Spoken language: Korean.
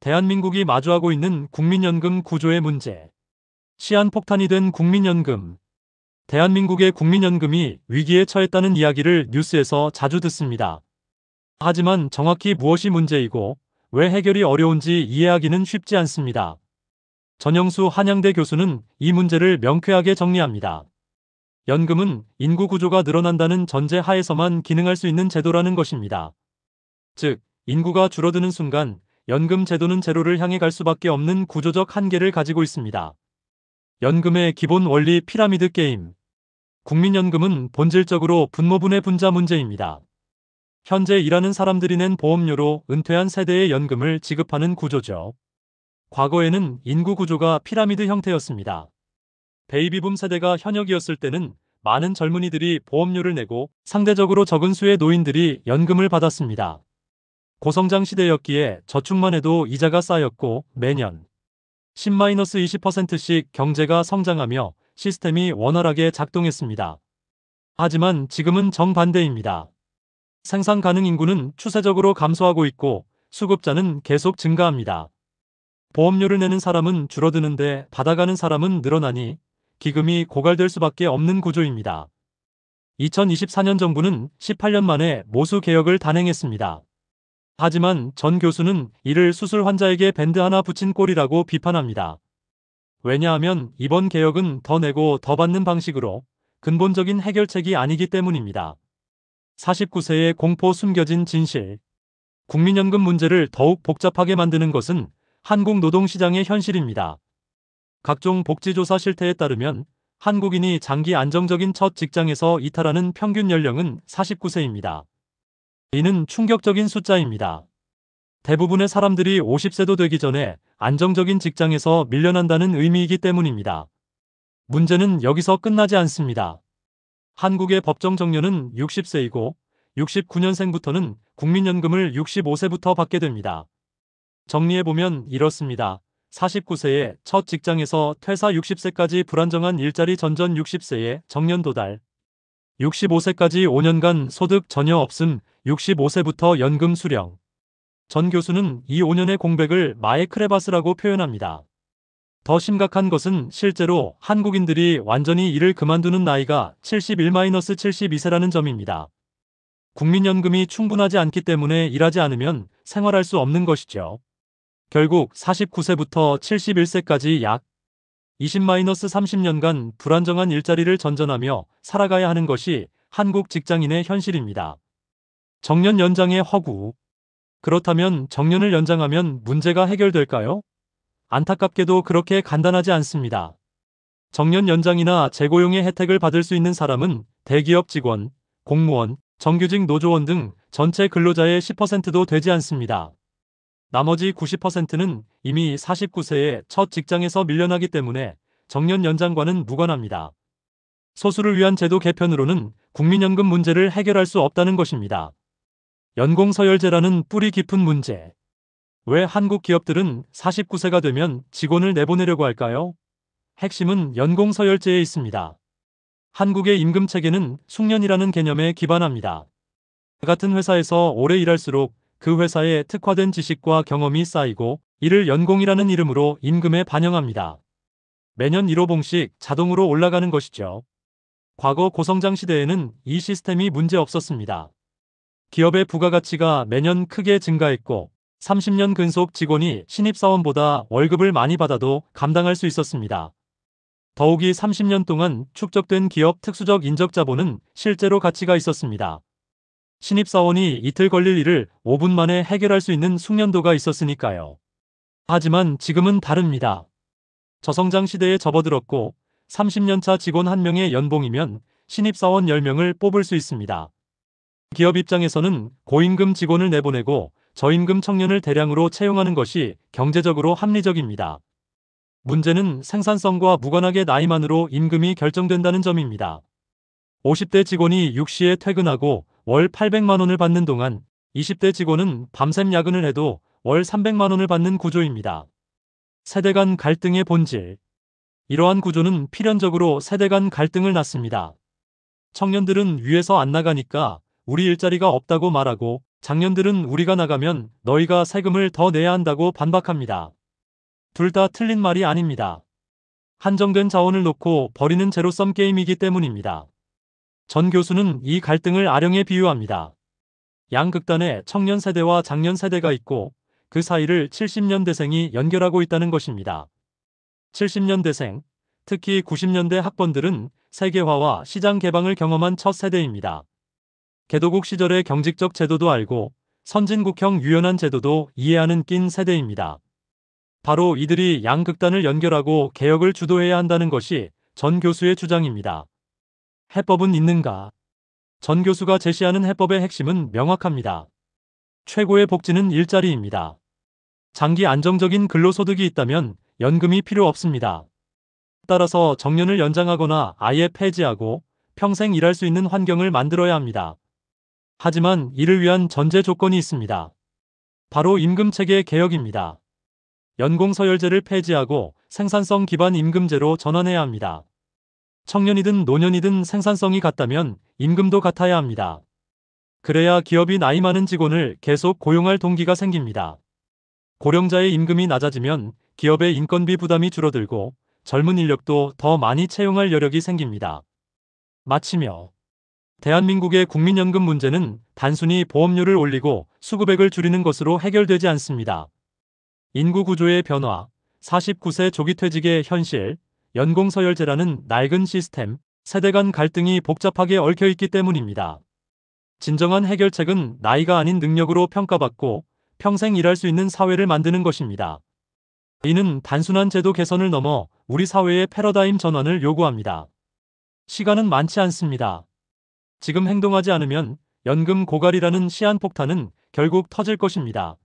대한민국이 마주하고 있는 국민연금 구조의 문제. 시한폭탄이 된 국민연금. 대한민국의 국민연금이 위기에 처했다는 이야기를 뉴스에서 자주 듣습니다. 하지만 정확히 무엇이 문제이고 왜 해결이 어려운지 이해하기는 쉽지 않습니다. 전영수 한양대 교수는 이 문제를 명쾌하게 정리합니다. 연금은 인구 구조가 늘어난다는 전제 하에서만 기능할 수 있는 제도라는 것입니다. 즉, 인구가 줄어드는 순간 연금 제도는 제로를 향해 갈 수밖에 없는 구조적 한계를 가지고 있습니다. 연금의 기본 원리 피라미드 게임. 국민연금은 본질적으로 분모분의 분자 문제입니다. 현재 일하는 사람들이 낸 보험료로 은퇴한 세대의 연금을 지급하는 구조죠. 과거에는 인구 구조가 피라미드 형태였습니다. 베이비붐 세대가 현역이었을 때는 많은 젊은이들이 보험료를 내고 상대적으로 적은 수의 노인들이 연금을 받았습니다. 고성장 시대였기에 저축만 해도 이자가 쌓였고 매년 10-20%씩 경제가 성장하며 시스템이 원활하게 작동했습니다. 하지만 지금은 정반대입니다. 생산 가능 인구는 추세적으로 감소하고 있고 수급자는 계속 증가합니다. 보험료를 내는 사람은 줄어드는데 받아가는 사람은 늘어나니 기금이 고갈될 수밖에 없는 구조입니다. 2024년 정부는 18년 만에 모수 개혁을 단행했습니다. 하지만 전 교수는 이를 수술 환자에게 밴드 하나 붙인 꼴이라고 비판합니다. 왜냐하면 이번 개혁은 더 내고 더 받는 방식으로 근본적인 해결책이 아니기 때문입니다. 49세의 공포 숨겨진 진실. 국민연금 문제를 더욱 복잡하게 만드는 것은 한국 노동시장의 현실입니다. 각종 복지조사 실태에 따르면 한국인이 장기 안정적인 첫 직장에서 이탈하는 평균 연령은 49세입니다. 이는 충격적인 숫자입니다. 대부분의 사람들이 50세도 되기 전에 안정적인 직장에서 밀려난다는 의미이기 때문입니다. 문제는 여기서 끝나지 않습니다. 한국의 법정 정년은 60세이고 69년생부터는 국민연금을 65세부터 받게 됩니다. 정리해보면 이렇습니다. 49세의 첫 직장에서 퇴사 60세까지 불안정한 일자리 전전 60세의 정년 도달. 65세까지 5년간 소득 전혀 없음 65세부터 연금 수령. 전 교수는 이 5년의 공백을 마의 크레바스라고 표현합니다. 더 심각한 것은 실제로 한국인들이 완전히 일을 그만두는 나이가 71-72세라는 점입니다. 국민연금이 충분하지 않기 때문에 일하지 않으면 생활할 수 없는 것이죠. 결국 49세부터 71세까지 약 20-30년간 불안정한 일자리를 전전하며 살아가야 하는 것이 한국 직장인의 현실입니다. 정년 연장의 허구. 그렇다면 정년을 연장하면 문제가 해결될까요? 안타깝게도 그렇게 간단하지 않습니다. 정년 연장이나 재고용의 혜택을 받을 수 있는 사람은 대기업 직원, 공무원, 정규직 노조원 등 전체 근로자의 10%도 되지 않습니다. 나머지 90%는 이미 49세의 첫 직장에서 밀려나기 때문에 정년 연장과는 무관합니다. 소수를 위한 제도 개편으로는 국민연금 문제를 해결할 수 없다는 것입니다. 연공서열제라는 뿌리 깊은 문제. 왜 한국 기업들은 49세가 되면 직원을 내보내려고 할까요? 핵심은 연공서열제에 있습니다. 한국의 임금체계는 숙련이라는 개념에 기반합니다. 같은 회사에서 오래 일할수록 그 회사에 특화된 지식과 경험이 쌓이고 이를 연공이라는 이름으로 임금에 반영합니다. 매년 1호봉씩 자동으로 올라가는 것이죠. 과거 고성장 시대에는 이 시스템이 문제 없었습니다. 기업의 부가가치가 매년 크게 증가했고 30년 근속 직원이 신입사원보다 월급을 많이 받아도 감당할 수 있었습니다. 더욱이 30년 동안 축적된 기업 특수적 인적자본은 실제로 가치가 있었습니다. 신입사원이 이틀 걸릴 일을 5분 만에 해결할 수 있는 숙련도가 있었으니까요. 하지만 지금은 다릅니다. 저성장 시대에 접어들었고 30년차 직원 1명의 연봉이면 신입사원 10명을 뽑을 수 있습니다. 기업 입장에서는 고임금 직원을 내보내고 저임금 청년을 대량으로 채용하는 것이 경제적으로 합리적입니다. 문제는 생산성과 무관하게 나이만으로 임금이 결정된다는 점입니다. 50대 직원이 6시에 퇴근하고 월 800만 원을 받는 동안 20대 직원은 밤샘 야근을 해도 월 300만 원을 받는 구조입니다. 세대 간 갈등의 본질. 이러한 구조는 필연적으로 세대 간 갈등을 낳습니다. 청년들은 위에서 안 나가니까 우리 일자리가 없다고 말하고 장년들은 우리가 나가면 너희가 세금을 더 내야 한다고 반박합니다. 둘 다 틀린 말이 아닙니다. 한정된 자원을 놓고 버리는 제로섬 게임이기 때문입니다. 전 교수는 이 갈등을 아령에 비유합니다. 양극단에 청년 세대와 장년 세대가 있고 그 사이를 70년대생이 연결하고 있다는 것입니다. 70년대생, 특히 90년대 학번들은 세계화와 시장 개방을 경험한 첫 세대입니다. 개도국 시절의 경직적 제도도 알고 선진국형 유연한 제도도 이해하는 낀 세대입니다. 바로 이들이 양극단을 연결하고 개혁을 주도해야 한다는 것이 전 교수의 주장입니다. 해법은 있는가? 전 교수가 제시하는 해법의 핵심은 명확합니다. 최고의 복지는 일자리입니다. 장기 안정적인 근로소득이 있다면 연금이 필요 없습니다. 따라서 정년을 연장하거나 아예 폐지하고 평생 일할 수 있는 환경을 만들어야 합니다. 하지만 이를 위한 전제 조건이 있습니다. 바로 임금체계 개혁입니다. 연공서열제를 폐지하고 생산성 기반 임금제로 전환해야 합니다. 청년이든 노년이든 생산성이 같다면 임금도 같아야 합니다. 그래야 기업이 나이 많은 직원을 계속 고용할 동기가 생깁니다. 고령자의 임금이 낮아지면 기업의 인건비 부담이 줄어들고 젊은 인력도 더 많이 채용할 여력이 생깁니다. 마치며 대한민국의 국민연금 문제는 단순히 보험료를 올리고 수급액을 줄이는 것으로 해결되지 않습니다. 인구 구조의 변화, 49세 조기퇴직의 현실, 연공서열제라는 낡은 시스템, 세대 간 갈등이 복잡하게 얽혀있기 때문입니다. 진정한 해결책은 나이가 아닌 능력으로 평가받고 평생 일할 수 있는 사회를 만드는 것입니다. 이는 단순한 제도 개선을 넘어 우리 사회의 패러다임 전환을 요구합니다. 시간은 많지 않습니다. 지금 행동하지 않으면 연금 고갈이라는 시한폭탄은 결국 터질 것입니다.